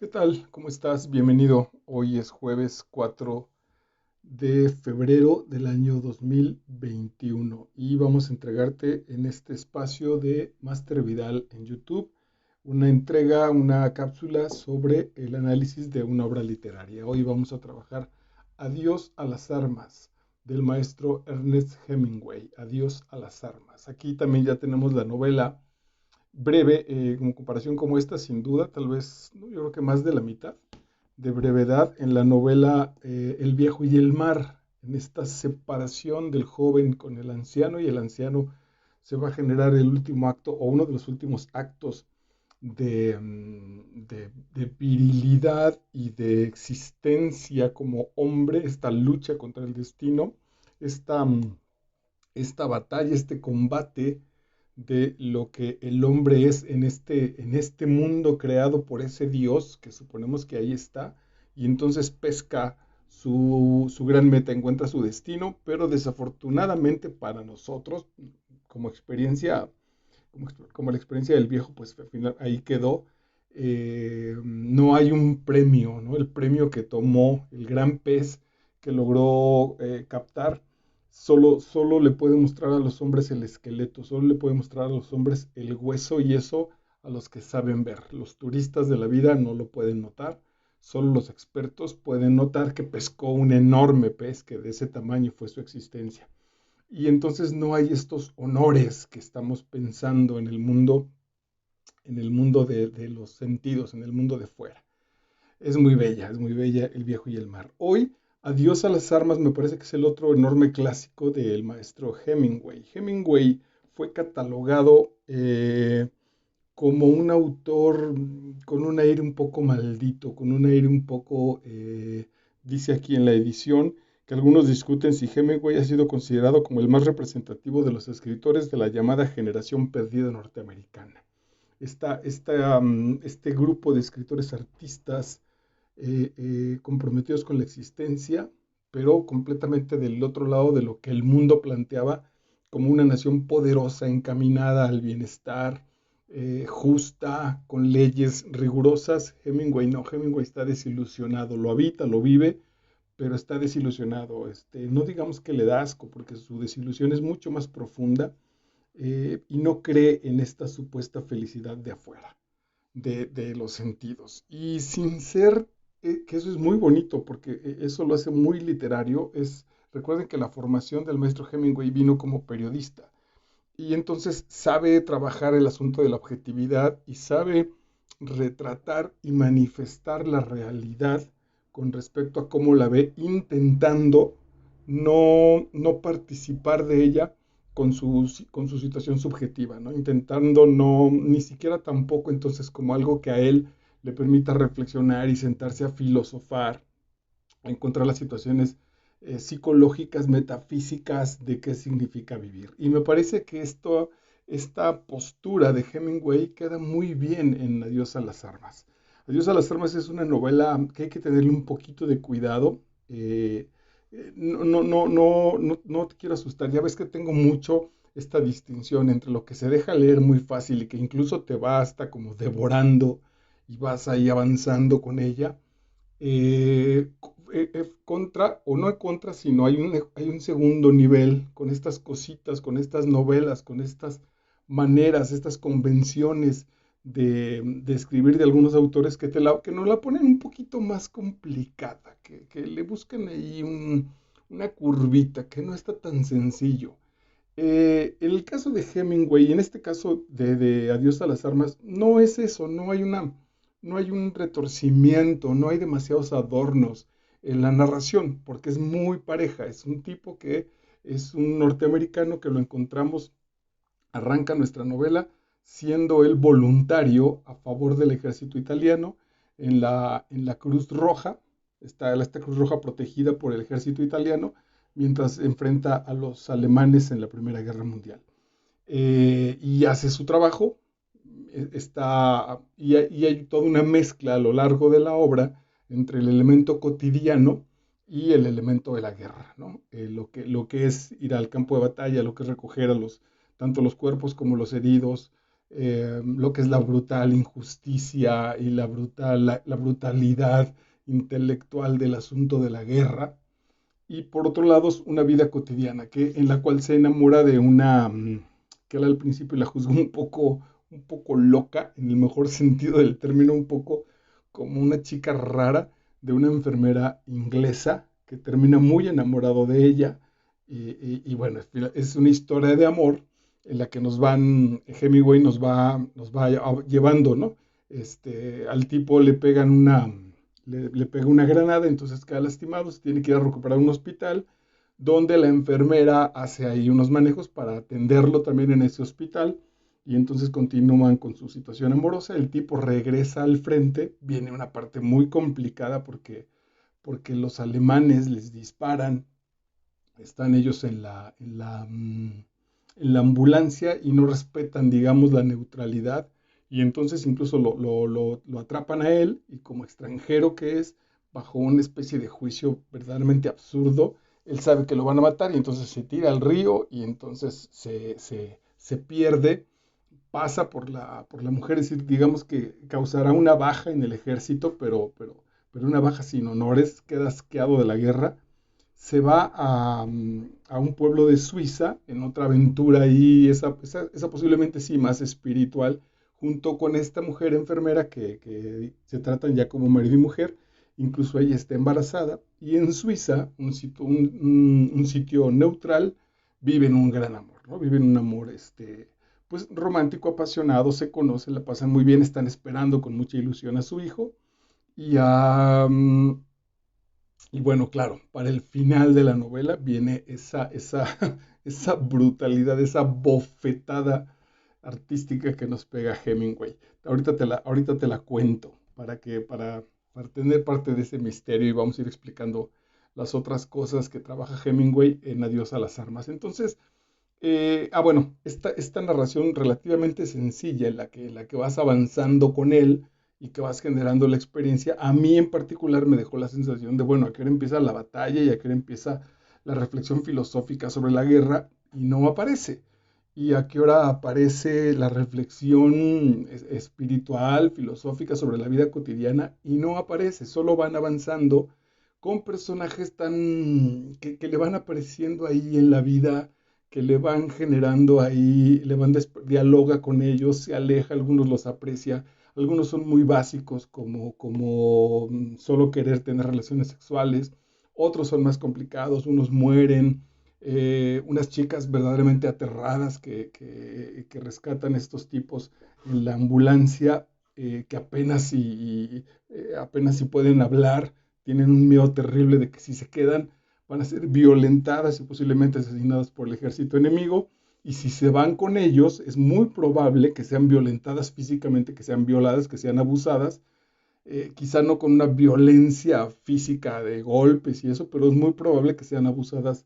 ¿Qué tal? ¿Cómo estás? Bienvenido. Hoy es jueves 4 de febrero del año 2021 y vamos a entregarte en este espacio de Master Vidal en YouTube una entrega, una cápsula sobre el análisis de una obra literaria. Hoy vamos a trabajar Adiós a las armas del maestro Ernest Hemingway. Adiós a las armas. Aquí también ya tenemos la novela breve, como comparación como esta, sin duda, tal vez, no, yo creo que más de la mitad de brevedad en la novela El viejo y el mar, en esta separación del joven con el anciano, y el anciano se va a generar el último acto o uno de los últimos actos de virilidad y de existencia como hombre, esta lucha contra el destino, esta, esta batalla, este combate de lo que el hombre es en este mundo creado por ese Dios, que suponemos que ahí está, y entonces pesca su gran meta, encuentra su destino, pero desafortunadamente para nosotros, como experiencia, como la experiencia del viejo, pues al final ahí quedó. No hay un premio, ¿no? El premio que tomó el gran pez que logró captar, solo le puede mostrar a los hombres el esqueleto, solo le puede mostrar a los hombres el hueso, y eso a los que saben ver. Los turistas de la vida no lo pueden notar, solo los expertos pueden notar que pescó un enorme pez, que de ese tamaño fue su existencia. Y entonces no hay estos honores que estamos pensando en el mundo de los sentidos, en el mundo de fuera. Es muy bella El viejo y el mar. Hoy, Adiós a las armas me parece que es el otro enorme clásico del maestro Hemingway. Hemingway fue catalogado como un autor con un aire un poco maldito, con un aire un poco, dice aquí en la edición, que algunos discuten si Hemingway ha sido considerado como el más representativo de los escritores de la llamada generación perdida norteamericana. Este grupo de escritores artistas comprometidos con la existencia, pero completamente del otro lado de lo que el mundo planteaba como una nación poderosa, encaminada al bienestar, justa, con leyes rigurosas. Hemingway no, Hemingway está desilusionado, lo habita, lo vive, pero está desilusionado. No digamos que le da asco, porque su desilusión es mucho más profunda, y no cree en esta supuesta felicidad de afuera, de los sentidos. Y sin ser, que eso es muy bonito, porque eso lo hace muy literario. Recuerden que la formación del maestro Hemingway vino como periodista, y entonces sabe trabajar el asunto de la objetividad y sabe retratar y manifestar la realidad con respecto a cómo la ve, intentando no participar de ella con su situación subjetiva, ¿no? Intentando no, ni siquiera tampoco entonces como algo que a él le permita reflexionar y sentarse a filosofar, a encontrar las situaciones psicológicas, metafísicas de qué significa vivir. Y me parece que esta postura de Hemingway queda muy bien en Adiós a las armas. Adiós a las armas es una novela que hay que tenerle un poquito de cuidado. No te quiero asustar, ya ves que tengo mucho esta distinción entre lo que se deja leer muy fácil y que incluso te va hasta como devorando y vas ahí avanzando con ella, contra, o no contra, sino hay un segundo nivel con estas cositas, con estas novelas, con estas maneras, estas convenciones de escribir de algunos autores que nos la ponen un poquito más complicada, que le buscan ahí una curvita, que no está tan sencillo. En el caso de Hemingway, en este caso de Adiós a las armas, no es eso, no hay un retorcimiento, no hay demasiados adornos en la narración, porque es muy pareja. Es un tipo que es un norteamericano que lo encontramos, arranca nuestra novela siendo él voluntario a favor del ejército italiano en la Cruz Roja. Está esta Cruz Roja protegida por el ejército italiano mientras enfrenta a los alemanes en la Primera Guerra Mundial. Y hace su trabajo, y hay toda una mezcla a lo largo de la obra entre el elemento cotidiano y el elemento de la guerra, ¿no? Lo que es ir al campo de batalla, lo que es recoger tanto los cuerpos como los heridos, lo que es la brutal injusticia y la brutalidad intelectual del asunto de la guerra. Y por otro lado, es una vida cotidiana en la cual se enamora de una que él al principio la juzgó un poco loca, en el mejor sentido del término, un poco como una chica rara, de una enfermera inglesa que termina muy enamorado de ella. Y bueno, es una historia de amor en la que Hemingway nos va llevando, ¿no? Al tipo le pega una granada, entonces queda lastimado, se tiene que ir a recuperar a un hospital, donde la enfermera hace ahí unos manejos para atenderlo también en ese hospital, y entonces continúan con su situación amorosa. El tipo regresa al frente, viene una parte muy complicada porque los alemanes les disparan, están ellos en la ambulancia y no respetan, digamos, la neutralidad, y entonces incluso lo atrapan a él, y como extranjero que es, bajo una especie de juicio verdaderamente absurdo, él sabe que lo van a matar y entonces se tira al río y entonces se pierde, pasa por la mujer, es decir, digamos que causará una baja en el ejército, pero una baja sin honores, queda asqueado de la guerra, se va a un pueblo de Suiza, en otra aventura ahí, esa posiblemente sí más espiritual, junto con esta mujer enfermera que se tratan ya como marido y mujer. Incluso ella está embarazada, y en Suiza, un sitio neutral, viven un gran amor, ¿no? Viven un amor pues romántico, apasionado, se conocen, la pasan muy bien, están esperando con mucha ilusión a su hijo. Y, y bueno, claro, para el final de la novela viene esa brutalidad, esa bofetada artística que nos pega Hemingway. Ahorita te la cuento para tener parte de ese misterio, y vamos a ir explicando las otras cosas que trabaja Hemingway en Adiós a las armas. Entonces, bueno, esta narración relativamente sencilla en la que vas avanzando con él y que vas generando la experiencia, a mí en particular me dejó la sensación de, bueno, a qué hora empieza la batalla y a qué hora empieza la reflexión filosófica sobre la guerra, y no aparece. Y a qué hora aparece la reflexión espiritual, filosófica sobre la vida cotidiana, y no aparece. Solo van avanzando con personajes que le van apareciendo ahí en la vida, que le van generando ahí, dialoga con ellos, se aleja, algunos los aprecia, algunos son muy básicos, como solo querer tener relaciones sexuales, otros son más complicados, unos mueren, unas chicas verdaderamente aterradas que rescatan estos tipos en la ambulancia, que apenas si pueden hablar, tienen un miedo terrible de que si se quedan van a ser violentadas y posiblemente asesinadas por el ejército enemigo, y si se van con ellos es muy probable que sean violentadas físicamente, que sean violadas, que sean abusadas, quizá no con una violencia física de golpes y eso, pero es muy probable que sean abusadas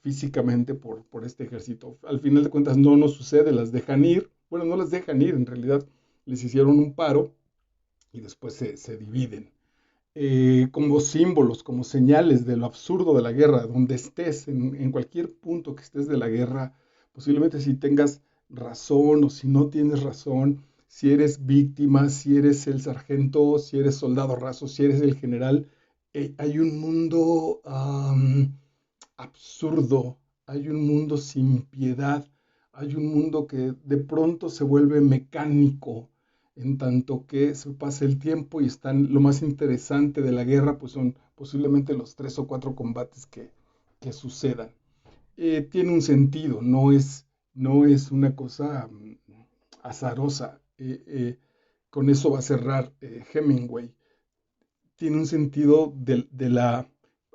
físicamente por este ejército. Al final de cuentas no nos sucede, las dejan ir, bueno, no las dejan ir, en realidad les hicieron un paro y después se dividen. Como símbolos, como señales de lo absurdo de la guerra, donde estés, en cualquier punto que estés de la guerra, posiblemente si tengas razón o si no tienes razón, si eres víctima, si eres el sargento, si eres soldado raso, si eres el general, hay un mundo absurdo, hay un mundo sin piedad, hay un mundo que de pronto se vuelve mecánico, en tanto que se pasa el tiempo, y lo más interesante de la guerra, pues son posiblemente los 3 o 4 combates que sucedan. Tiene un sentido, no es una cosa azarosa. Con eso va a cerrar Hemingway. Tiene un sentido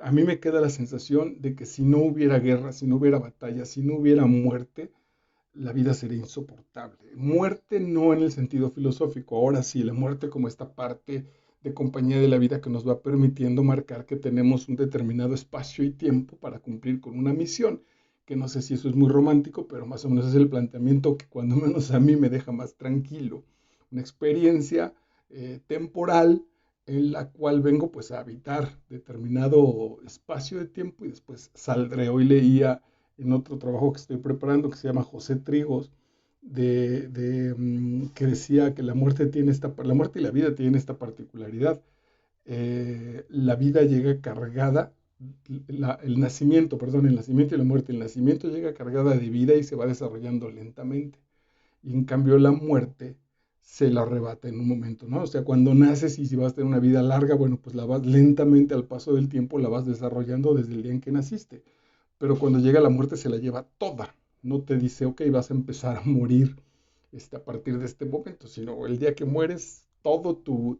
A mí me queda la sensación de que si no hubiera guerra, si no hubiera batalla, si no hubiera muerte, la vida sería insoportable. Muerte no en el sentido filosófico, ahora sí, la muerte como esta parte de compañía de la vida que nos va permitiendo marcar que tenemos un determinado espacio y tiempo para cumplir con una misión, que no sé si eso es muy romántico, pero más o menos es el planteamiento que cuando menos a mí me deja más tranquilo. Una experiencia temporal en la cual vengo pues a habitar determinado espacio de tiempo y después saldré. Hoy leía en otro trabajo que estoy preparando, que se llama José Trigos, que decía que la muerte y la vida tienen esta particularidad. La vida llega cargada, el nacimiento y la muerte, el nacimiento llega cargada de vida y se va desarrollando lentamente. Y en cambio la muerte se la arrebata en un momento, ¿no? O sea, cuando naces y si vas a tener una vida larga, bueno, pues la vas lentamente al paso del tiempo, la vas desarrollando desde el día en que naciste. Pero cuando llega la muerte se la lleva toda. No te dice, ok, vas a empezar a morir a partir de este momento, sino el día que mueres, toda tu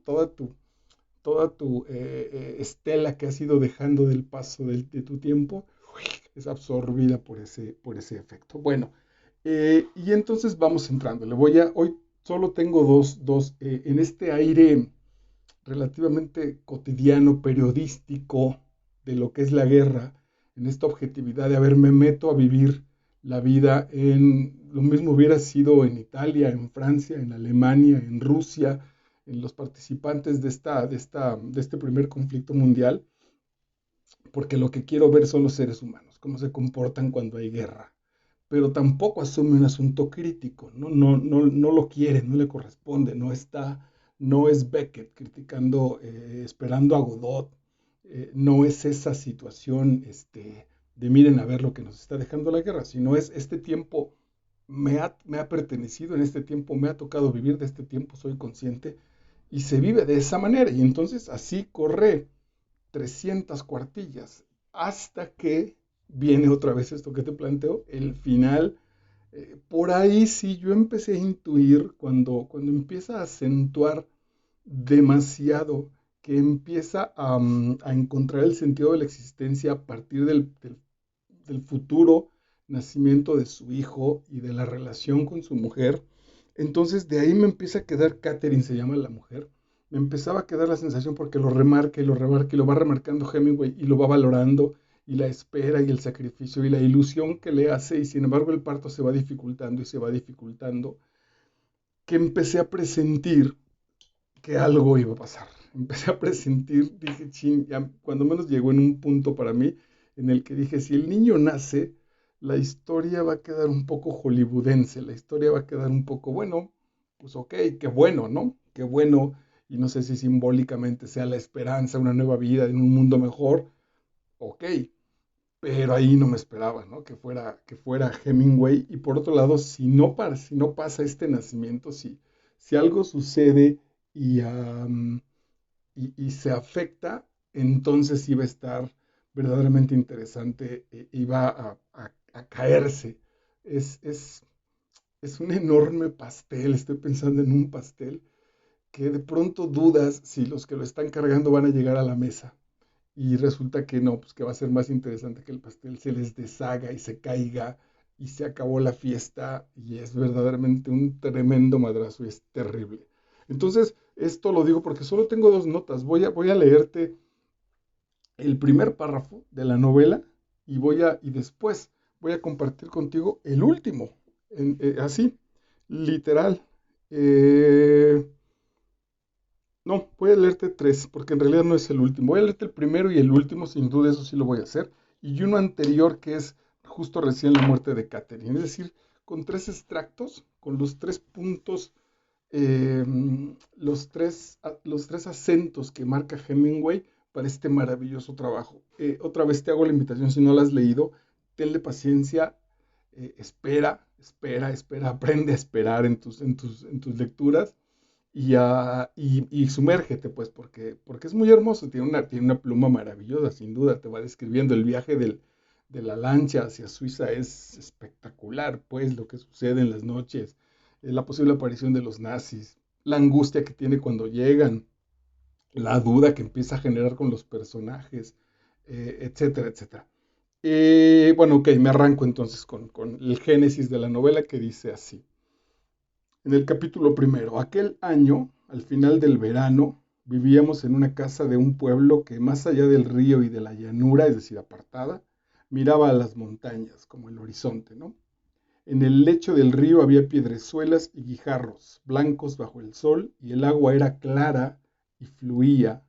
estela que has ido dejando del paso de tu tiempo es absorbida por ese efecto. Bueno, y entonces vamos entrándole. Hoy solo tengo en este aire relativamente cotidiano, periodístico, de lo que es la guerra, en esta objetividad de, a ver, me meto a vivir la vida lo mismo hubiera sido en Italia, en Francia, en Alemania, en Rusia, en los participantes de este primer conflicto mundial, porque lo que quiero ver son los seres humanos, cómo se comportan cuando hay guerra, pero tampoco asume un asunto crítico, no lo quiere, no le corresponde, no es Beckett criticando, esperando a Godot, no es esa situación de miren a ver lo que nos está dejando la guerra, sino es este tiempo me ha pertenecido, en este tiempo me ha tocado vivir, de este tiempo soy consciente y se vive de esa manera y entonces así corre 300 cuartillas hasta que viene otra vez esto que te planteo, el final. Por ahí sí yo empecé a intuir cuando empieza a acentuar demasiado, que empieza a encontrar el sentido de la existencia a partir del futuro nacimiento de su hijo y de la relación con su mujer. Entonces de ahí me empieza a quedar, Catherine se llama la mujer, me empezaba a quedar la sensación porque lo remarca y lo remarca y lo va remarcando Hemingway y lo va valorando y la espera y el sacrificio y la ilusión que le hace y sin embargo el parto se va dificultando y se va dificultando, que empecé a presentir que algo iba a pasar. Empecé a presentir, dije, chin, ya, cuando menos llegó en un punto para mí en el que dije, si el niño nace, la historia va a quedar un poco hollywoodense, la historia va a quedar un poco, bueno, pues ok, qué bueno, ¿no? Qué bueno, y no sé si simbólicamente sea la esperanza, una nueva vida en un mundo mejor, ok, pero ahí no me esperaba, ¿no? Que fuera Hemingway, y por otro lado, si no pasa este nacimiento, si algo sucede y, y se afecta, entonces iba a estar verdaderamente interesante, iba a caerse. Es, es, es un enorme pastel, estoy pensando en un pastel que de pronto dudas si los que lo están cargando van a llegar a la mesa. Y resulta que no, pues que va a ser más interesante que el pastel se les deshaga y se caiga y se acabó la fiesta y es verdaderamente un tremendo madrazo y es terrible. Entonces, esto lo digo porque solo tengo dos notas. Voy a leerte el primer párrafo de la novela y después voy a compartir contigo el último, así, literal. Eh, no, voy a leerte tres, porque en realidad no es el último. Voy a leerte el primero y el último, sin duda eso sí lo voy a hacer. Y uno anterior que es justo recién la muerte de Catherine. Es decir, con tres extractos, con los tres puntos, eh, los tres acentos que marca Hemingway para este maravilloso trabajo. Otra vez te hago la invitación, si no la has leído, tenle paciencia, espera, aprende a esperar en tus lecturas y sumérgete, pues, porque es muy hermoso, tiene una pluma maravillosa, sin duda, te va describiendo el viaje de la lancha hacia Suiza, es espectacular, pues, lo que sucede en las noches, la posible aparición de los nazis, la angustia que tiene cuando llegan, la duda que empieza a generar con los personajes, etcétera, etcétera. Bueno, ok, me arranco entonces con el génesis de la novela que dice así. En el capítulo primero, aquel año, al final del verano, vivíamos en una casa de un pueblo que más allá del río y de la llanura, es decir, apartada, miraba a las montañas como el horizonte, ¿no? En el lecho del río había piedrezuelas y guijarros, blancos bajo el sol, y el agua era clara y fluía,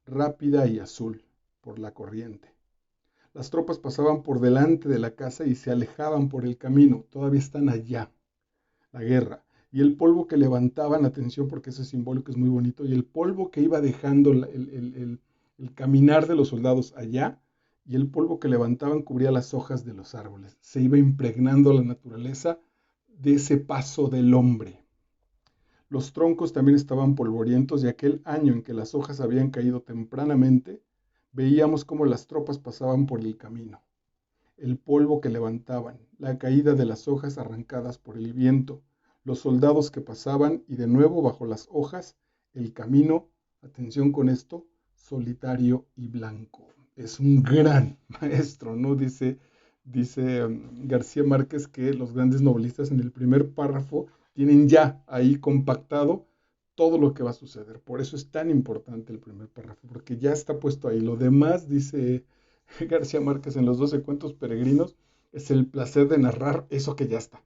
rápida y azul, por la corriente. Las tropas pasaban por delante de la casa y se alejaban por el camino, todavía están allá. la guerra. Y el polvo que levantaban, atención porque ese simbólico es muy bonito, y el polvo que iba dejando el caminar de los soldados allá, y el polvo que levantaban cubría las hojas de los árboles. Se iba impregnando la naturaleza de ese paso del hombre. Los troncos también estaban polvorientos y aquel año en que las hojas habían caído tempranamente, veíamos cómo las tropas pasaban por el camino. El polvo que levantaban, la caída de las hojas arrancadas por el viento, los soldados que pasaban y de nuevo bajo las hojas, el camino, atención con esto, solitario y blanco. Es un gran maestro, ¿no? Dice García Márquez que los grandes novelistas en el primer párrafo tienen ya ahí compactado todo lo que va a suceder. Por eso es tan importante el primer párrafo, porque ya está puesto ahí. Lo demás, dice García Márquez en los 12 cuentos peregrinos, es el placer de narrar eso que ya está.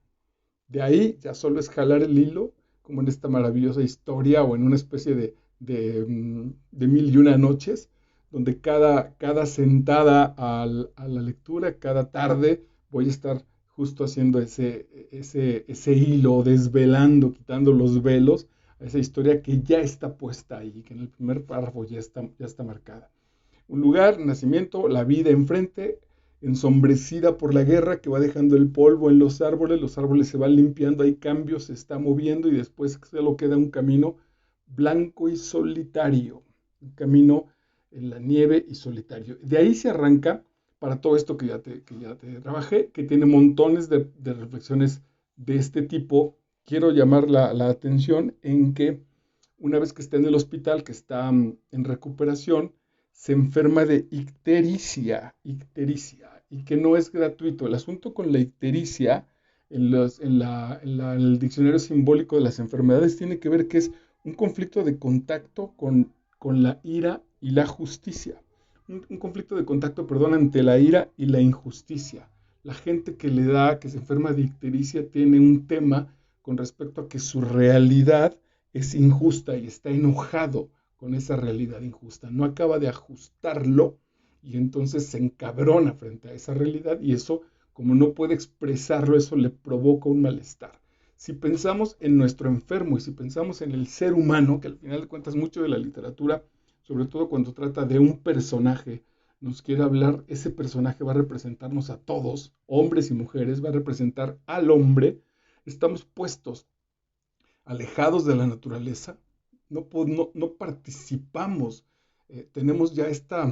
De ahí ya solo es jalar el hilo, como en esta maravillosa historia o en una especie de mil y una noches, donde cada sentada a la lectura, cada tarde, voy a estar justo haciendo ese hilo, desvelando, quitando los velos a esa historia que ya está puesta ahí, que en el primer párrafo ya está marcada. Un lugar, nacimiento, la vida enfrente, ensombrecida por la guerra que va dejando el polvo en los árboles se van limpiando, hay cambios, se está moviendo y después solo queda un camino blanco y solitario, un camino en la nieve y solitario. De ahí se arranca para todo esto que ya te trabajé, que tiene montones de reflexiones de este tipo. Quiero llamar la atención en que una vez que está en el hospital, que está en recuperación, se enferma de ictericia, y que no es gratuito. El asunto con la ictericia en el diccionario simbólico de las enfermedades tiene que ver que es un conflicto de contacto con la ira y la justicia. Un conflicto de contacto, perdón, ante la ira y la injusticia. La gente que se enferma de ictericia tiene un tema con respecto a que su realidad es injusta y está enojado con esa realidad injusta. No acaba de ajustarlo y entonces se encabrona frente a esa realidad y eso, como no puede expresarlo, eso le provoca un malestar. Si pensamos en nuestro enfermo y si pensamos en el ser humano, que al final de cuentas mucho de la literatura, sobre todo cuando trata de un personaje, nos quiere hablar, ese personaje va a representarnos a todos, hombres y mujeres, va a representar al hombre, estamos puestos alejados de la naturaleza, no participamos, tenemos ya esta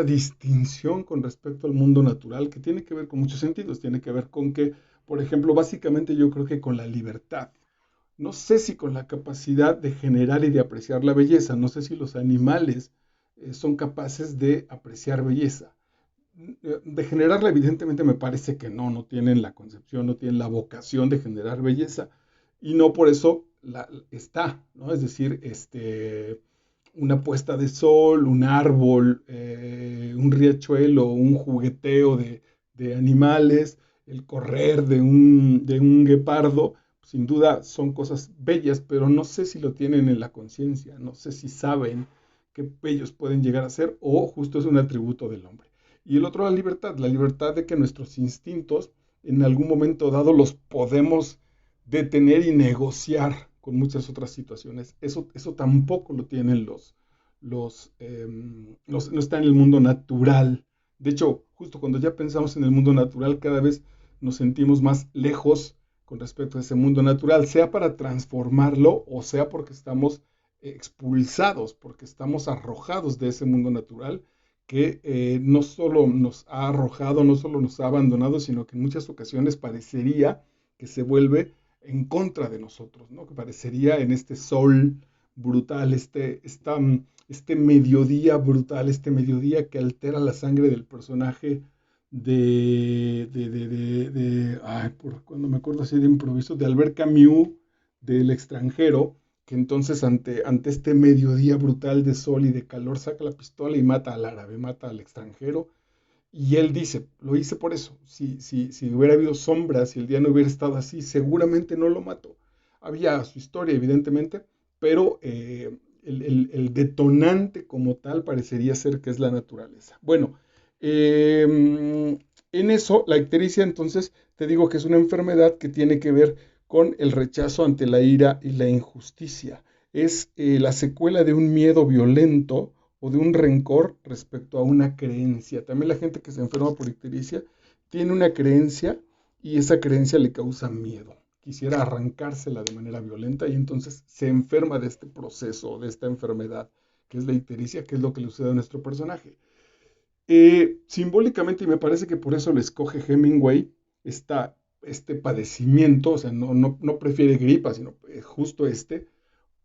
distinción con respecto al mundo natural que tiene que ver con muchos sentidos, tiene que ver con que, por ejemplo, básicamente yo creo que con la libertad, no sé si con la capacidad de generar y de apreciar la belleza, no sé si los animales son capaces de apreciar belleza. De generarla, evidentemente me parece que no tienen la concepción, no tienen la vocación de generar belleza y no por eso está, ¿no? Es decir, una puesta de sol, un árbol, un riachuelo, un jugueteo de animales, el correr de un guepardo, sin duda son cosas bellas, pero no sé si lo tienen en la conciencia, no sé si saben qué bellos pueden llegar a ser o justo es un atributo del hombre. Y el otro, la libertad de que nuestros instintos en algún momento dado los podemos detener y negociar con muchas otras situaciones. Eso tampoco lo tienen no está en el mundo natural. De hecho, justo cuando ya pensamos en el mundo natural, cada vez nos sentimos más lejos con respecto a ese mundo natural, sea para transformarlo o sea porque estamos expulsados, porque estamos arrojados de ese mundo natural que no solo nos ha arrojado, no solo nos ha abandonado, sino que en muchas ocasiones parecería que se vuelve en contra de nosotros, ¿no? Que parecería en este sol brutal, este mediodía brutal, este mediodía que altera la sangre del personaje cuando me acuerdo así de improviso, de Albert Camus, del extranjero, que entonces ante este mediodía brutal de sol y de calor saca la pistola y mata al árabe, mata al extranjero. Y él dice, lo hice por eso. Si hubiera habido sombras, si el día no hubiera estado así, seguramente no lo mató. Había su historia, evidentemente, pero el detonante como tal parecería ser que es la naturaleza. Bueno, en eso la ictericia entonces te digo que es una enfermedad que tiene que ver con el rechazo ante la ira y la injusticia. Es la secuela de un miedo violento o de un rencor respecto a una creencia. También la gente que se enferma por ictericia tiene una creencia y esa creencia le causa miedo. Quisiera arrancársela de manera violenta y entonces se enferma de este proceso, de esta enfermedad, que es la ictericia, que es lo que le sucede a nuestro personaje. Simbólicamente, y me parece que por eso le escoge Hemingway, este padecimiento, o sea, no prefiere gripa, sino justo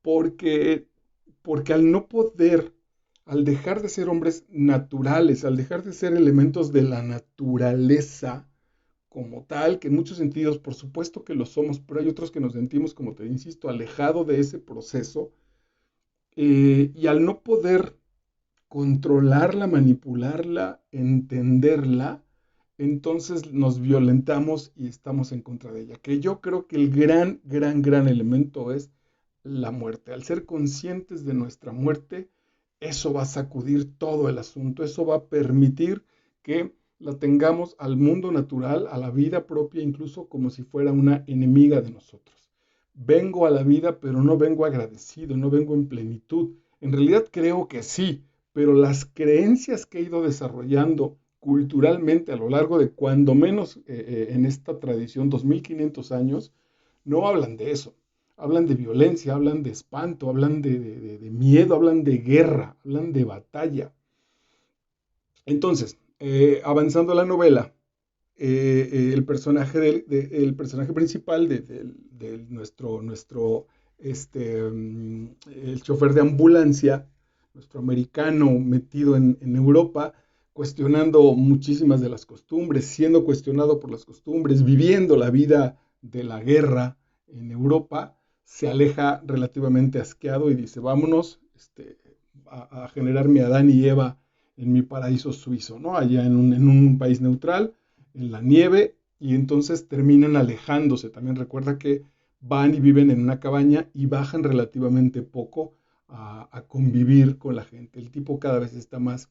porque, porque al no poder, al dejar de ser hombres naturales, al dejar de ser elementos de la naturaleza como tal, que en muchos sentidos, por supuesto que lo somos, pero hay otros que nos sentimos, como te insisto, alejado de ese proceso, y al no poder controlarla, manipularla, entenderla, entonces nos violentamos y estamos en contra de ella. Que yo creo que el gran elemento es la muerte. Al ser conscientes de nuestra muerte, eso va a sacudir todo el asunto, eso va a permitir que la tengamos al mundo natural, a la vida propia, incluso como si fuera una enemiga de nosotros. Vengo a la vida, pero no vengo agradecido, no vengo en plenitud. En realidad creo que sí, pero las creencias que he ido desarrollando culturalmente a lo largo de cuando menos en esta tradición, 2500 años, no hablan de eso. Hablan de violencia, hablan de espanto, hablan de miedo, hablan de guerra, hablan de batalla. Entonces, avanzando la novela, el personaje principal de el chofer de ambulancia, nuestro americano metido en Europa, cuestionando muchísimas de las costumbres, siendo cuestionado por las costumbres, viviendo la vida de la guerra en Europa, se aleja relativamente asqueado y dice, vámonos a generar mi Adán y Eva en mi paraíso suizo, ¿no? Allá en un país neutral, en la nieve, y entonces terminan alejándose. También recuerda que van y viven en una cabaña y bajan relativamente poco a convivir con la gente. El tipo cada vez está más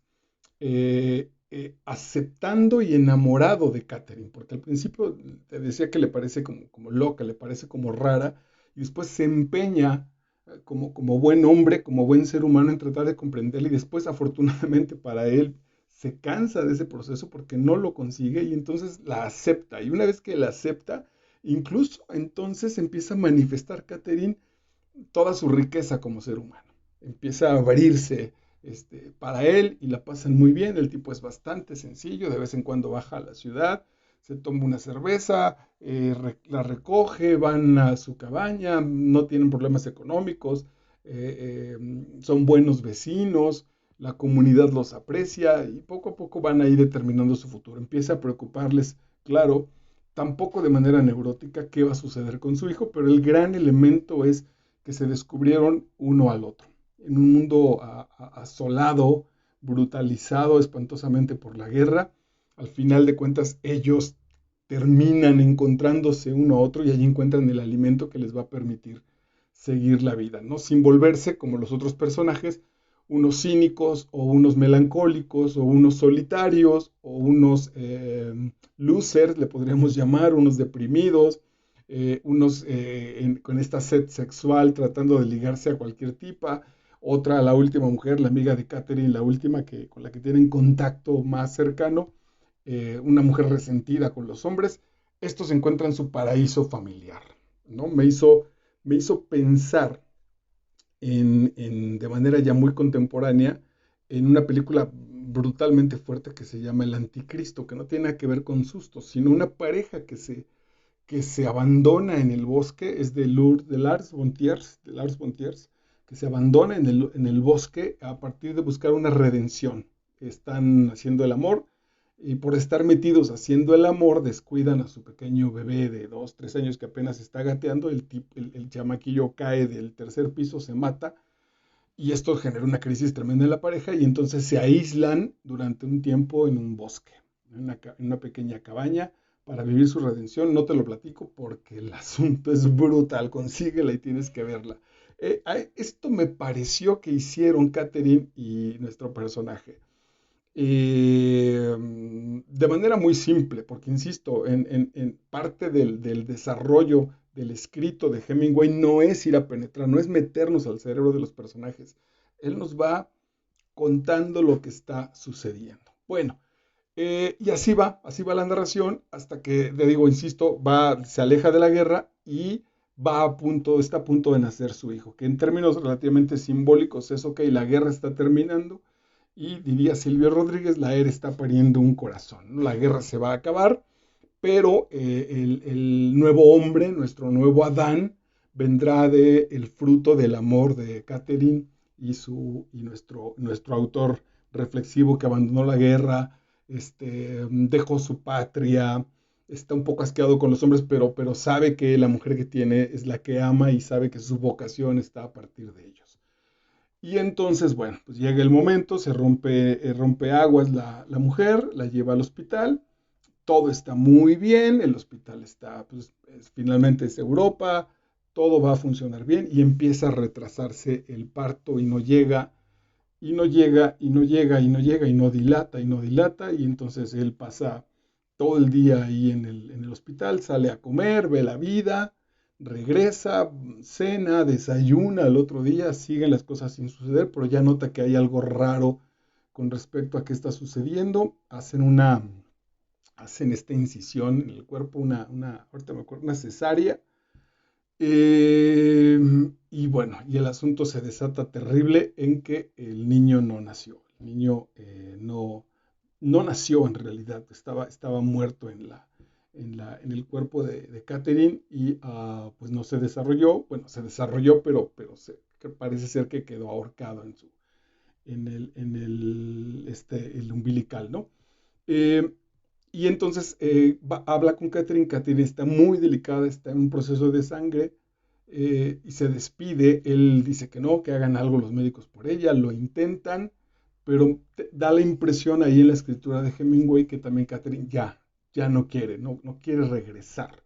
aceptando y enamorado de Catherine, porque al principio te decía que le parece como loca, le parece como rara, y después se empeña como buen hombre, como buen ser humano en tratar de comprenderla, y después afortunadamente para él se cansa de ese proceso porque no lo consigue y entonces la acepta. Y una vez que la acepta, incluso entonces empieza a manifestar Catherine toda su riqueza como ser humano. Empieza a abrirse para él y la pasan muy bien. El tipo es bastante sencillo, de vez en cuando baja a la ciudad, se toma una cerveza, la recoge, van a su cabaña, no tienen problemas económicos, son buenos vecinos, la comunidad los aprecia y poco a poco van ahí determinando su futuro. Empieza a preocuparles, claro, tampoco de manera neurótica qué va a suceder con su hijo, pero el gran elemento es que se descubrieron uno al otro. En un mundo asolado, brutalizado espantosamente por la guerra, al final de cuentas ellos terminan encontrándose uno a otro y allí encuentran el alimento que les va a permitir seguir la vida, ¿no? Sin volverse como los otros personajes, unos cínicos o unos melancólicos o unos solitarios o unos losers, le podríamos llamar, unos deprimidos, con esta sed sexual tratando de ligarse a cualquier tipa, otra, la última mujer, la amiga de Catherine, la última con la que tienen contacto más cercano, una mujer resentida con los hombres. Estos encuentran su paraíso familiar, ¿no? Me hizo pensar de manera ya muy contemporánea en una película brutalmente fuerte que se llama El Anticristo, que no tiene nada que ver con sustos, sino una pareja que se abandona en el bosque, es de Lars von Trier, que se abandona en el bosque a partir de buscar una redención. Están haciendo el amor y por estar metidos haciendo el amor descuidan a su pequeño bebé de 2, 3 años que apenas está gateando, el chamaquillo cae del tercer piso, se mata y esto genera una crisis tremenda en la pareja y entonces se aíslan durante un tiempo en un bosque, en una pequeña cabaña para vivir su redención. No te lo platico porque el asunto es brutal, consíguela y tienes que verla. Esto me pareció que hicieron Catherine y nuestro personaje. de manera muy simple, porque insisto, en parte del desarrollo del escrito de Hemingway no es ir a penetrar, no es meternos al cerebro de los personajes. Él nos va contando lo que está sucediendo. Bueno, y así va la narración hasta que, te digo, insisto, se aleja de la guerra y está a punto de nacer su hijo, que en términos relativamente simbólicos es, ok, la guerra está terminando y diría Silvio Rodríguez, la era está pariendo un corazón, ¿no? La guerra se va a acabar, pero el nuevo hombre, nuestro nuevo Adán, vendrá del fruto del amor de Catherine y nuestro autor reflexivo que abandonó la guerra, dejó su patria, está un poco asqueado con los hombres, pero sabe que la mujer que tiene es la que ama y sabe que su vocación está a partir de ellos. Y entonces, bueno, pues llega el momento, rompe aguas la mujer, la lleva al hospital, todo está muy bien, el hospital está, pues finalmente es Europa, todo va a funcionar bien y empieza a retrasarse el parto y no llega, y no llega, y no llega, y no llega, y no dilata, y entonces él pasa todo el día ahí en el hospital, sale a comer, ve la vida, regresa, cena, desayuna al otro día, siguen las cosas sin suceder, pero ya nota que hay algo raro con respecto a qué está sucediendo, hacen esta incisión en el cuerpo, ahorita me acuerdo, una cesárea. eh, y bueno, y el asunto se desata terrible en que el niño no nació. El niño no nació en realidad, estaba muerto en el cuerpo de Catherine y pues no se desarrolló. Bueno, se desarrolló, que parece ser que quedó ahorcado el umbilical, ¿no? Eh, y entonces habla con Catherine. Catherine está muy delicada, está en un proceso de sangre y se despide. Él dice que no, que hagan algo los médicos por ella, lo intentan, pero da la impresión ahí en la escritura de Hemingway que también Catherine ya no quiere, no quiere regresar.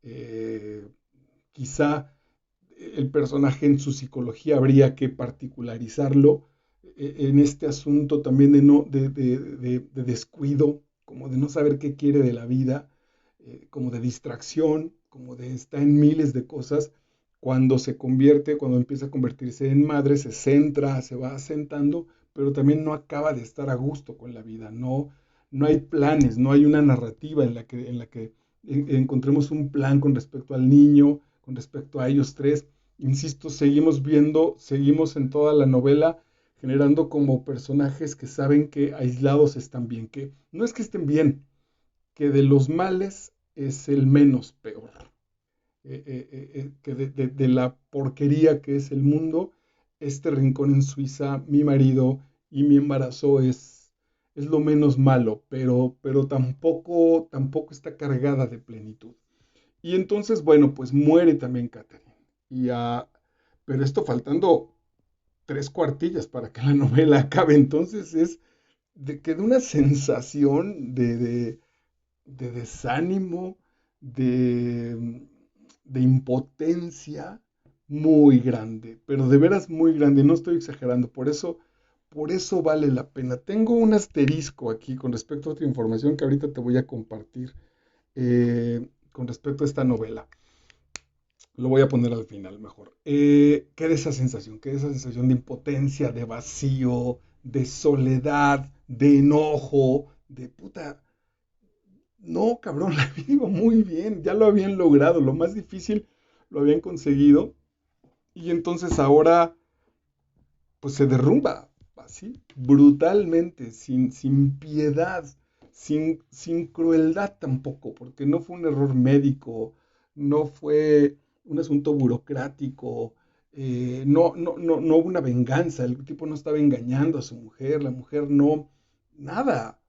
Eh, Quizá el personaje en su psicología habría que particularizarlo en este asunto también de descuido, como de no saber qué quiere de la vida, como de distracción, como de estar en miles de cosas. Cuando empieza a convertirse en madre, se centra, se va asentando, pero también no acaba de estar a gusto con la vida. No hay planes, no hay una narrativa en la que encontremos un plan con respecto al niño, con respecto a ellos tres. Insisto, seguimos en toda la novela generando como personajes que saben que aislados están bien, que no es que estén bien, que de los males es el menos peor, que de la porquería que es el mundo, este rincón en Suiza, mi marido y mi embarazo es lo menos malo, pero tampoco está cargada de plenitud. Y entonces, bueno, pues muere también Catherine. Y, pero esto faltando 3 cuartillas para que la novela acabe. Entonces que de una sensación de desánimo, de, de impotencia muy grande, pero de veras muy grande, no estoy exagerando, por eso vale la pena. Tengo un asterisco aquí con respecto a otra información que ahorita te voy a compartir con respecto a esta novela. Lo voy a poner al final mejor. Queda esa sensación de impotencia, de vacío, de soledad, de enojo, de puta. No, cabrón, la vivo muy bien, ya lo habían logrado, lo más difícil lo habían conseguido y entonces ahora pues se derrumba así, brutalmente, sin piedad, sin crueldad tampoco, porque no fue un error médico, no fue un asunto burocrático, no hubo una venganza, el tipo no estaba engañando a su mujer, la mujer no, nada.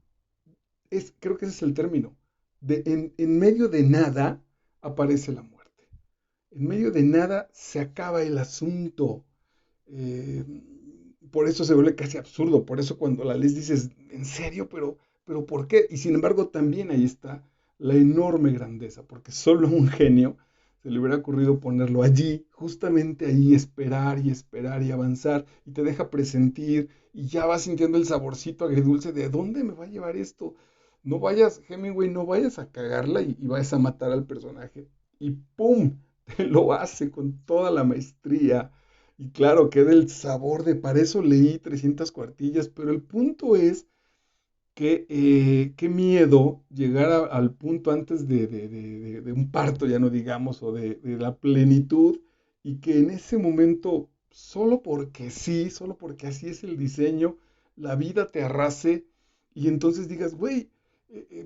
Creo que ese es el término. En medio de nada aparece la muerte. En medio de nada se acaba el asunto. Eh, por eso se vuelve casi absurdo. Por eso cuando la lees dices, ¿en serio? Pero ¿por qué? Y sin embargo también ahí está la enorme grandeza, porque solo un genio se le hubiera ocurrido ponerlo allí, justamente ahí, esperar y avanzar, y te deja presentir, y ya vas sintiendo el saborcito agridulce de ¿dónde me va a llevar esto? No vayas, Hemingway, no vayas a cagarla y vayas a matar al personaje. Y ¡pum! Te lo hace con toda la maestría. Y claro, queda el sabor de, para eso leí 300 cuartillas, pero el punto es que qué miedo llegar al punto antes de un parto, ya no digamos, o de la plenitud, y que en ese momento, solo porque sí, solo porque así es el diseño, la vida te arrase y entonces digas, güey,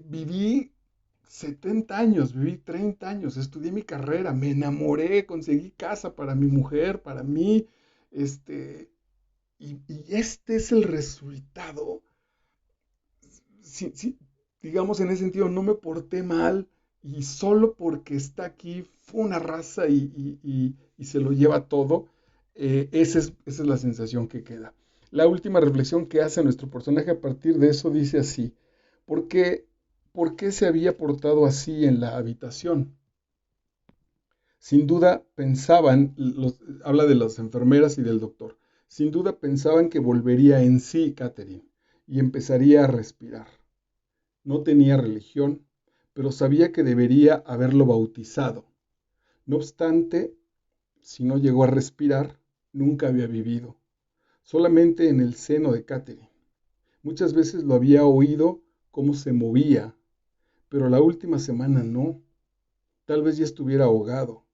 viví 70 años, viví 30 años, estudié mi carrera, me enamoré, conseguí casa para mi mujer, para mí, este, y este es el resultado. Sí, digamos en ese sentido, no me porté mal y solo porque está aquí fue una raza y se lo lleva todo, esa es la sensación que queda. La última reflexión que hace nuestro personaje a partir de eso dice así, ¿por qué, ¿por qué se había portado así en la habitación? Sin duda pensaban, habla de las enfermeras y del doctor, sin duda pensaban que volvería en sí Catherine y empezaría a respirar. No tenía religión, pero sabía que debería haberlo bautizado. No obstante, si no llegó a respirar, nunca había vivido. Solamente en el seno de Catherine. Muchas veces lo había oído cómo se movía, pero la última semana no. Tal vez ya estuviera ahogado.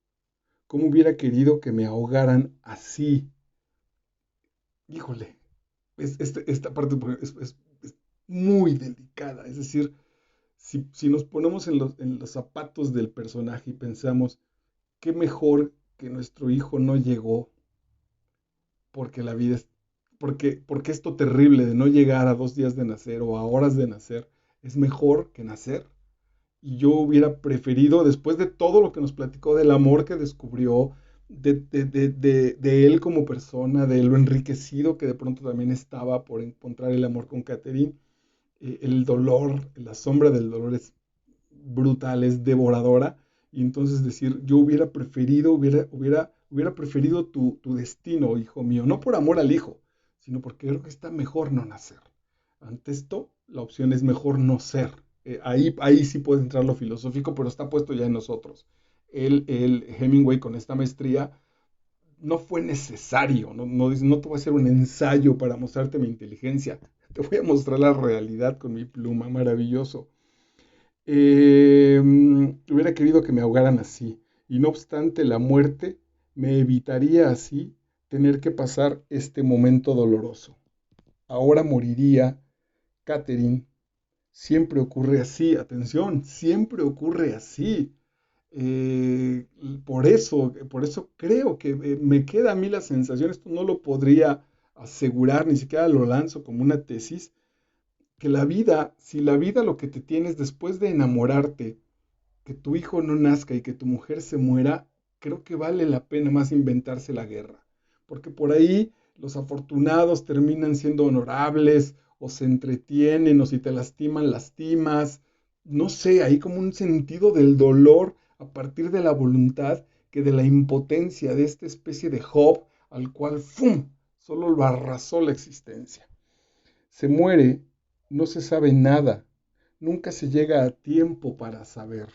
¿Cómo hubiera querido que me ahogaran así? Híjole, esta parte es muy delicada. Es decir, si nos ponemos en los zapatos del personaje y pensamos, qué mejor que nuestro hijo no llegó porque la vida es, porque esto terrible de no llegar a 2 días de nacer o a horas de nacer es mejor que nacer. Y yo hubiera preferido, después de todo lo que nos platicó, del amor que descubrió, de él como persona, de lo enriquecido que de pronto también estaba por encontrar el amor con Catherine, el dolor, la sombra del dolor es brutal, es devoradora. Y entonces decir, yo hubiera preferido tu destino, hijo mío, no por amor al hijo, sino porque creo que está mejor no nacer. Ante esto, la opción es mejor no ser. Ahí sí puede entrar lo filosófico, pero está puesto ya en nosotros. El Hemingway con esta maestría no fue necesario, no te voy a hacer un ensayo para mostrarte mi inteligencia, te voy a mostrar la realidad con mi pluma, maravilloso. Hubiera querido que me ahogaran así, y no obstante la muerte, me evitaría así tener que pasar este momento doloroso. Ahora moriría Catherine. Siempre ocurre así, atención, siempre ocurre así. Eh, por eso creo que me queda a mí la sensación, esto no lo podría asegurar, ni siquiera lo lanzo como una tesis, que la vida, si la vida lo que te tienes después de enamorarte, que tu hijo no nazca y que tu mujer se muera, creo que vale la pena más inventarse la guerra. Porque por ahí los afortunados terminan siendo honorables o se entretienen o si te lastiman, lastimas. No sé, hay como un sentido del dolor a partir de la voluntad que de la impotencia de esta especie de Job al cual ¡fum! Solo lo arrasó la existencia. Se muere, no se sabe nada, nunca se llega a tiempo para saber.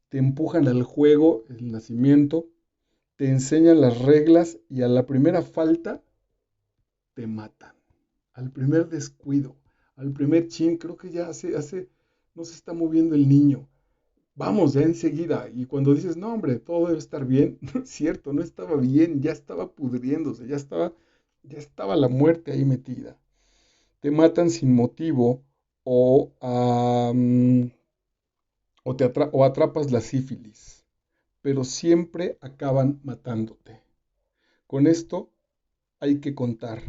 Te empujan al juego, el nacimiento, te enseñan las reglas y a la primera falta te matan. Al primer descuido, al primer chin, creo que ya no se está moviendo el niño. Vamos, ya enseguida. Y cuando dices, no, hombre, todo debe estar bien, no es cierto, no estaba bien, ya estaba pudriéndose, ya estaba la muerte ahí metida. Te matan sin motivo o, o atrapas la sífilis, pero siempre acaban matándote. Con esto hay que contar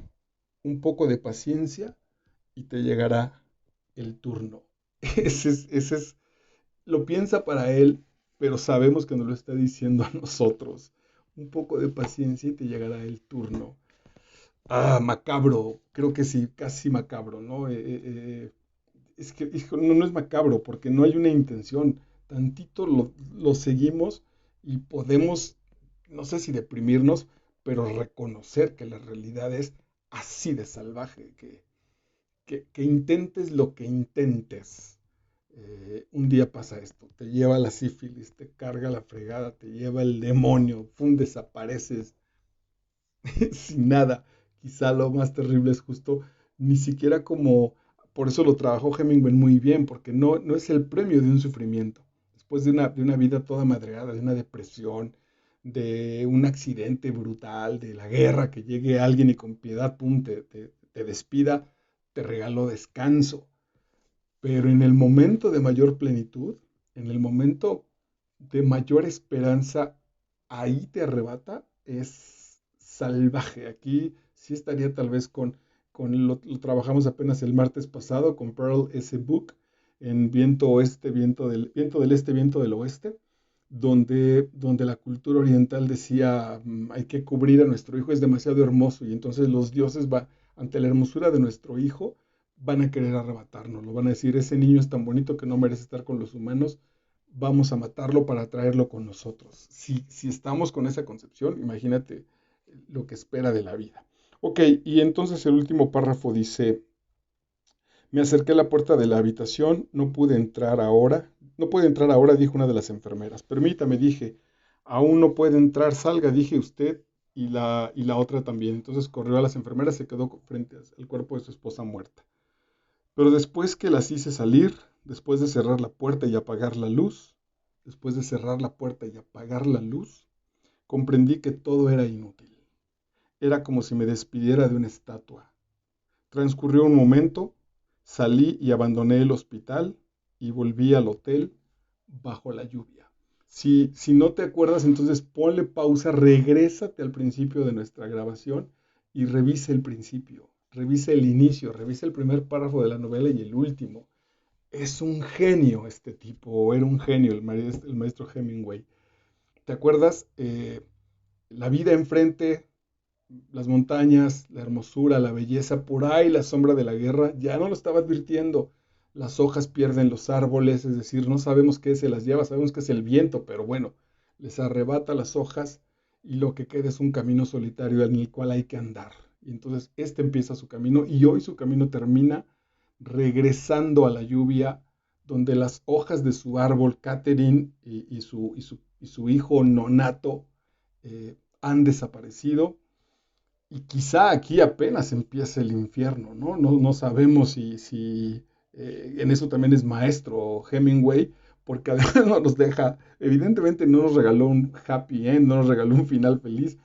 un poco de paciencia y te llegará el turno. Ese es, lo piensa para él, pero sabemos que nos lo está diciendo a nosotros. Un poco de paciencia y te llegará el turno. Ah, macabro, creo que sí, casi macabro, ¿no? Es que hijo, no es macabro porque no hay una intención. Tantito lo seguimos y podemos, no sé si deprimirnos, pero reconocer que la realidad es así de salvaje, que intentes lo que intentes. Un día pasa esto, te lleva la sífilis, te carga la fregada, te lleva el demonio, pum, desapareces sin nada. Quizá lo más terrible es justo, ni siquiera como, por eso lo trabajó Hemingway muy bien, porque no es el premio de un sufrimiento. Después de una vida toda madreada, de una depresión, de un accidente brutal, de la guerra, que llegue alguien y con piedad, pum, te despida, te regaló descanso. Pero en el momento de mayor plenitud, en el momento de mayor esperanza, ahí te arrebata, es salvaje. Aquí sí estaría tal vez lo trabajamos apenas el martes pasado con Pearl S. Book en Viento Oeste, Viento del Este, Viento del Oeste, donde la cultura oriental decía, hay que cubrir a nuestro hijo, es demasiado hermoso, y entonces los dioses ante la hermosura de nuestro hijo, van a querer arrebatarnos, lo van a decir, ese niño es tan bonito que no merece estar con los humanos, vamos a matarlo para traerlo con nosotros. Si estamos con esa concepción, imagínate lo que espera de la vida. Ok, y entonces el último párrafo dice, me acerqué a la puerta de la habitación, no puede entrar ahora, dijo una de las enfermeras. Permítame, dije, aún no puede entrar, salga, dije usted, y la otra también. Entonces corrió a las enfermeras, se quedó frente al cuerpo de su esposa muerta. Pero después que las hice salir, después de cerrar la puerta y apagar la luz, después de cerrar la puerta y apagar la luz, comprendí que todo era inútil. Era como si me despidiera de una estatua. Transcurrió un momento, salí y abandoné el hospital y volví al hotel bajo la lluvia. Si no te acuerdas, entonces ponle pausa, regrésate al principio de nuestra grabación y revisa el principio, revisa el inicio, revisa el primer párrafo de la novela y el último. Es un genio este tipo, o era un genio el maestro Hemingway. ¿Te acuerdas? La vida enfrente, las montañas, la hermosura, la belleza, por ahí la sombra de la guerra, ya no lo estaba advirtiendo. Las hojas pierden los árboles, es decir, no sabemos qué se las lleva, sabemos que es el viento, pero bueno, les arrebata las hojas y lo que queda es un camino solitario en el cual hay que andar. Y entonces este empieza su camino y hoy su camino termina regresando a la lluvia, donde las hojas de su árbol, Catherine y su hijo Nonato, han desaparecido y quizá aquí apenas empieza el infierno, ¿no? No sabemos si en eso también es maestro Hemingway, porque además no nos deja, evidentemente no nos regaló un happy end, no nos regaló un final feliz,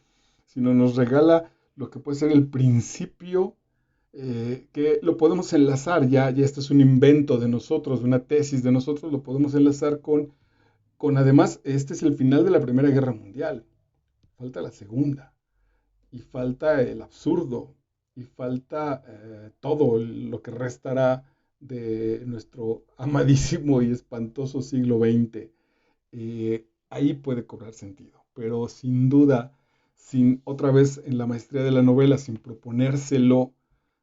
sino nos regala lo que puede ser el principio, que lo podemos enlazar, ya esto es un invento de nosotros, una tesis de nosotros, lo podemos enlazar con además, este es el final de la Primera Guerra Mundial, falta la Segunda y falta el absurdo, y falta todo lo que restará de nuestro amadísimo y espantoso siglo XX. Ahí puede cobrar sentido, pero sin duda, sin otra vez en la maestría de la novela, sin proponérselo,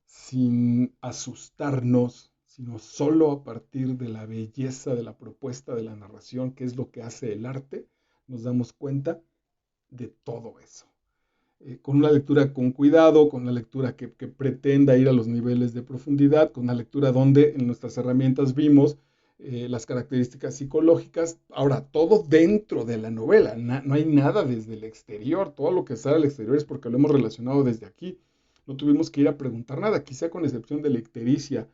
sin asustarnos, sino solo a partir de la belleza de la propuesta de la narración, que es lo que hace el arte, nos damos cuenta de todo eso, con una lectura con cuidado, con una lectura que pretenda ir a los niveles de profundidad, con una lectura donde en nuestras herramientas vimos las características psicológicas. Ahora, todo dentro de la novela, no hay nada desde el exterior, todo lo que sale al exterior es porque lo hemos relacionado desde aquí. No tuvimos que ir a preguntar nada, quizá con excepción de la ictericia,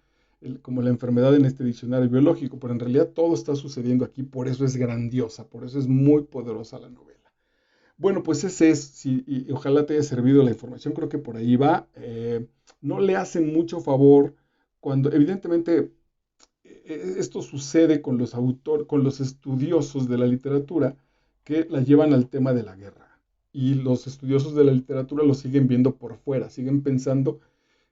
como la enfermedad en este diccionario biológico, pero en realidad todo está sucediendo aquí, por eso es grandiosa, por eso es muy poderosa la novela. Bueno, pues ese es, sí, y ojalá te haya servido la información, creo que por ahí va. No le hacen mucho favor cuando, evidentemente, esto sucede con los estudiosos de la literatura que la llevan al tema de la guerra. Y los estudiosos de la literatura lo siguen viendo por fuera, siguen pensando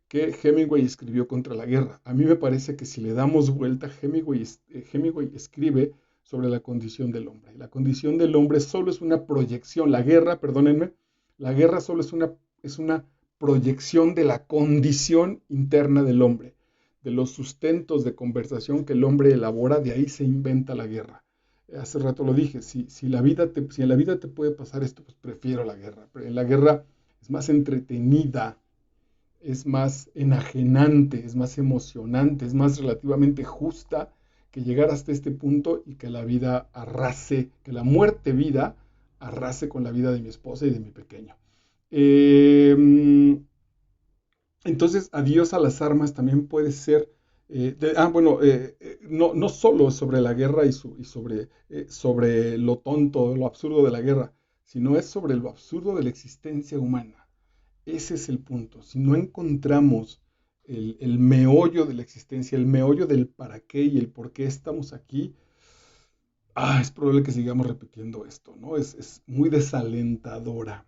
que Hemingway escribió contra la guerra. A mí me parece que si le damos vuelta, Hemingway escribe sobre la condición del hombre. La condición del hombre solo es una proyección. La guerra, perdónenme, la guerra solo es una proyección de la condición interna del hombre, de los sustentos de conversación que el hombre elabora, de ahí se inventa la guerra. Hace rato lo dije, si en la vida te puede pasar esto, pues prefiero la guerra. Pero en la guerra es más entretenida, es más enajenante, es más emocionante, es más relativamente justa que llegar hasta este punto y que la vida arrase, que la muerte vida arrase con la vida de mi esposa y de mi pequeño. Eh, entonces, adiós a las armas también puede ser, bueno, no solo sobre la guerra y sobre lo tonto, lo absurdo de la guerra, sino es sobre lo absurdo de la existencia humana. Ese es el punto. Si no encontramos el meollo de la existencia, el meollo del para qué y el por qué estamos aquí, es probable que sigamos repitiendo esto, ¿no? Es muy desalentadora.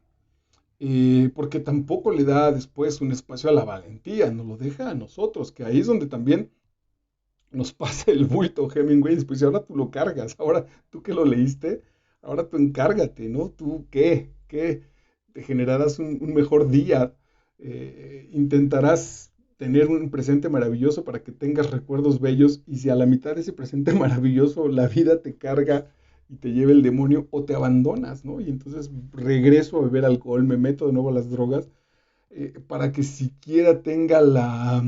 Porque tampoco le da después un espacio a la valentía, nos lo deja a nosotros, que ahí es donde también nos pasa el bulto Hemingway, después y ahora tú lo cargas, ahora tú que lo leíste, ahora tú encárgate, ¿no? ¿Tú qué? ¿Qué? Te generarás un mejor día, intentarás tener un presente maravilloso para que tengas recuerdos bellos y si a la mitad de ese presente maravilloso la vida te carga y te lleva el demonio o te abandonas, ¿no? Y entonces regreso a beber alcohol, me meto de nuevo a las drogas para que siquiera tenga la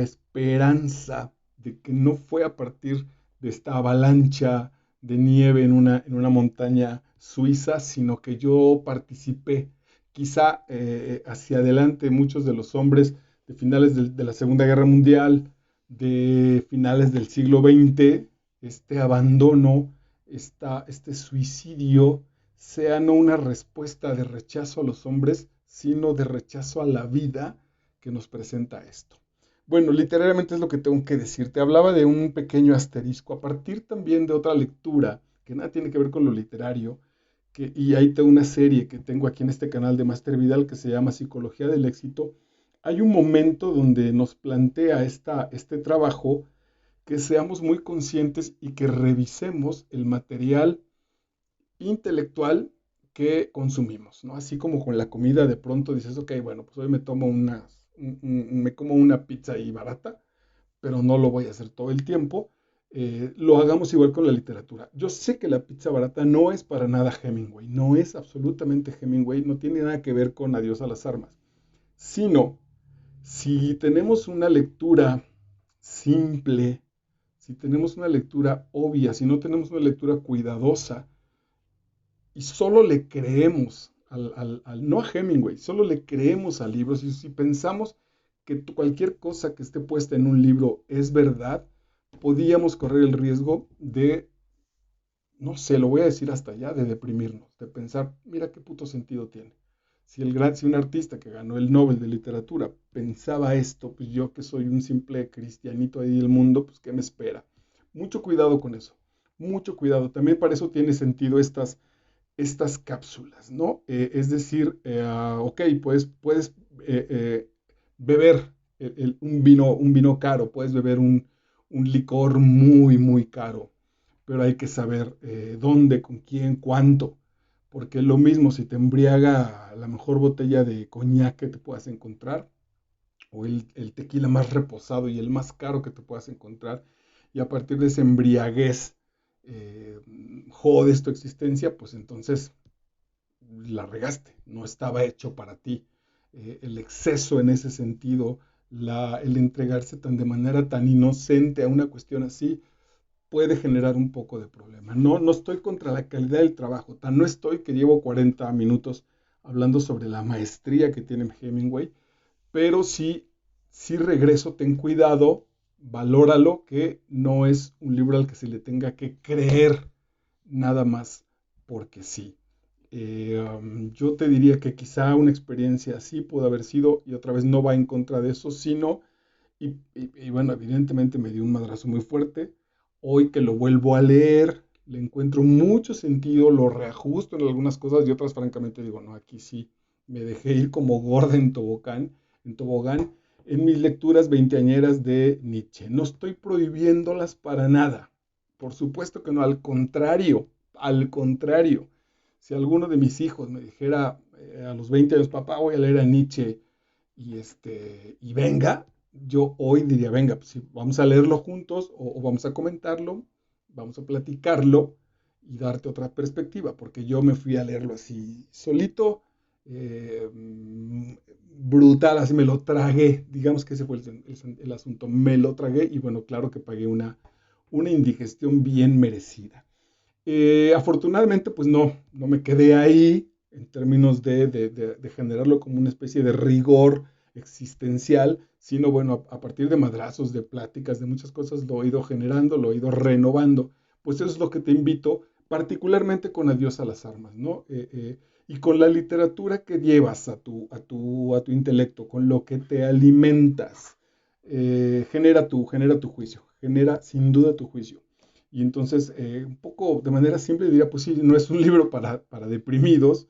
esperanza de que no fue a partir de esta avalancha de nieve en una montaña suiza, sino que yo participé. Quizá hacia adelante muchos de los hombres de finales de la Segunda Guerra Mundial, de finales del siglo XX, este abandono, este suicidio, sea no una respuesta de rechazo a los hombres, sino de rechazo a la vida que nos presenta esto. Bueno, literalmente es lo que tengo que decir. Te hablaba de un pequeño asterisco a partir también de otra lectura que nada tiene que ver con lo literario. Y hay toda una serie que tengo aquí en este canal de Master Vidal que se llama Psicología del Éxito. Hay un momento donde nos plantea este trabajo que seamos muy conscientes y que revisemos el material intelectual que consumimos, ¿no? Así como con la comida de pronto dices, ok, bueno, pues hoy me como una pizza ahí barata, pero no lo voy a hacer todo el tiempo. Lo hagamos igual con la literatura. Yo sé que la pizza barata no es para nada Hemingway, no es absolutamente Hemingway, no tiene nada que ver con Adiós a las armas, sino si tenemos una lectura simple, si tenemos una lectura obvia, si no tenemos una lectura cuidadosa, y solo le creemos no a Hemingway, solo le creemos al libro, si pensamos que cualquier cosa que esté puesta en un libro es verdad, podíamos correr el riesgo de, no sé, lo voy a decir hasta allá, de deprimirnos, de pensar, mira qué puto sentido tiene. Si un artista que ganó el Nobel de Literatura pensaba esto, pues yo que soy un simple cristianito ahí del mundo, pues ¿qué me espera? Mucho cuidado con eso, mucho cuidado. También para eso tiene sentido estas cápsulas, ¿no? Es decir, ok, pues puedes beber un vino caro, puedes beber un licor muy, muy caro, pero hay que saber dónde, con quién, cuánto, porque es lo mismo si te embriaga la mejor botella de coñac que te puedas encontrar, o el tequila más reposado y el más caro que te puedas encontrar, y a partir de esa embriaguez eh, jodes tu existencia, pues entonces la regaste, no estaba hecho para ti. El exceso en ese sentido, el entregarse de manera tan inocente a una cuestión así, puede generar un poco de problema. No estoy contra la calidad del trabajo, tan no estoy que llevo 40 minutos hablando sobre la maestría que tiene Hemingway, pero sí regreso, ten cuidado, valóralo, que no es un libro al que se le tenga que creer nada más porque sí. Yo te diría que quizá una experiencia así pudo haber sido, y otra vez no va en contra de eso, sino, y bueno, evidentemente me dio un madrazo muy fuerte. Hoy que lo vuelvo a leer, le encuentro mucho sentido, lo reajusto en algunas cosas y otras francamente digo, no, aquí sí, me dejé ir como gorda en tobogán, en mis lecturas veinteañeras de Nietzsche. No estoy prohibiéndolas para nada, por supuesto que no, al contrario, si alguno de mis hijos me dijera a los 20 años, papá, voy a leer a Nietzsche y venga, yo hoy diría, venga, pues sí, vamos a leerlo juntos o vamos a comentarlo, vamos a platicarlo y darte otra perspectiva, porque yo me fui a leerlo así solito, eh, brutal, así me lo tragué, digamos que ese fue el asunto, me lo tragué y bueno, claro que pagué una indigestión bien merecida. Afortunadamente, pues no me quedé ahí en términos de generarlo como una especie de rigor existencial, sino bueno, a partir de madrazos, de pláticas, de muchas cosas, lo he ido generando, lo he ido renovando. Pues eso es lo que te invito, particularmente con Adiós a las armas, ¿no? Y con la literatura que llevas a tu intelecto, con lo que te alimentas, genera tu juicio, genera sin duda tu juicio. Y entonces, un poco de manera simple diría, pues sí, no es un libro para deprimidos,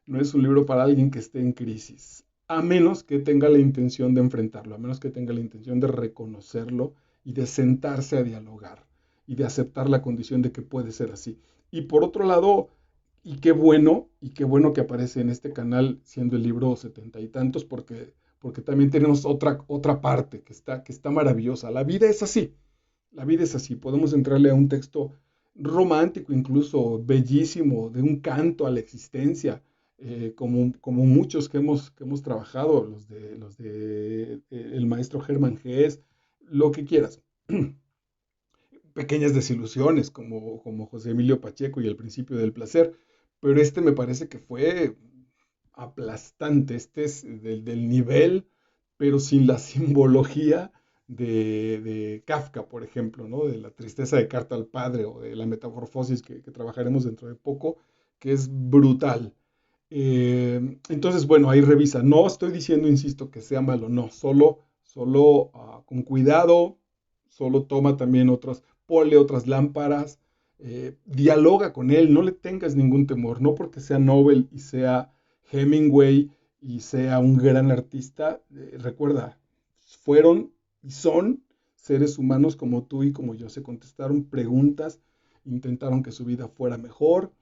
no es un libro para alguien que esté en crisis, a menos que tenga la intención de enfrentarlo, a menos que tenga la intención de reconocerlo y de sentarse a dialogar y de aceptar la condición de que puede ser así. Y por otro lado, y qué bueno que aparece en este canal siendo el libro setenta y tantos, porque también tenemos otra parte que está maravillosa. La vida es así. La vida es así, podemos entrarle a un texto romántico, incluso bellísimo, de un canto a la existencia, como muchos que hemos trabajado, los de el maestro Germán Gess, lo que quieras. Pequeñas desilusiones, como José Emilio Pacheco y El principio del placer, pero este me parece que fue aplastante. Este es del nivel, pero sin la simbología de Kafka, por ejemplo, ¿no? De la tristeza de Carta al Padre o de la metamorfosis que trabajaremos dentro de poco, que es brutal. Entonces, bueno, ahí revisa. No estoy diciendo, insisto, que sea malo, no, solo con cuidado, solo toma también ponle otras lámparas, dialoga con él, no le tengas ningún temor, no porque sea Nobel y sea Hemingway y sea un gran artista, recuerda, fueron y son seres humanos como tú y como yo, se contestaron preguntas, intentaron que su vida fuera mejor,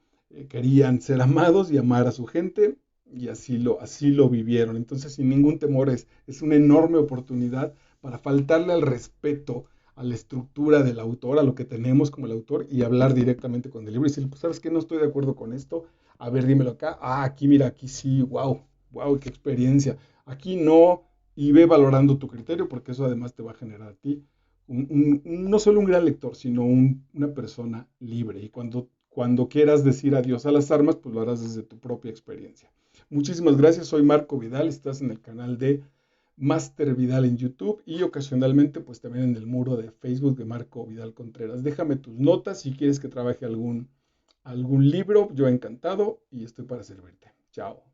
querían ser amados y amar a su gente y así lo vivieron. Entonces, sin ningún temor, es una enorme oportunidad para faltarle al respeto a la estructura del autor, a lo que tenemos como el autor y hablar directamente con el libro y decirle, pues, ¿sabes qué? No estoy de acuerdo con esto. A ver, dímelo acá. Ah, aquí, mira, aquí sí, wow, wow, qué experiencia. Aquí no, y ve valorando tu criterio porque eso además te va a generar a ti no solo un gran lector, sino una persona libre. Y cuando quieras decir adiós a las armas, pues lo harás desde tu propia experiencia. Muchísimas gracias, soy Marco Vidal, estás en el canal de Master Vidal en YouTube y ocasionalmente pues también en el muro de Facebook de Marco Vidal Contreras. Déjame tus notas si quieres que trabaje algún libro, yo encantado y estoy para servirte. Chao.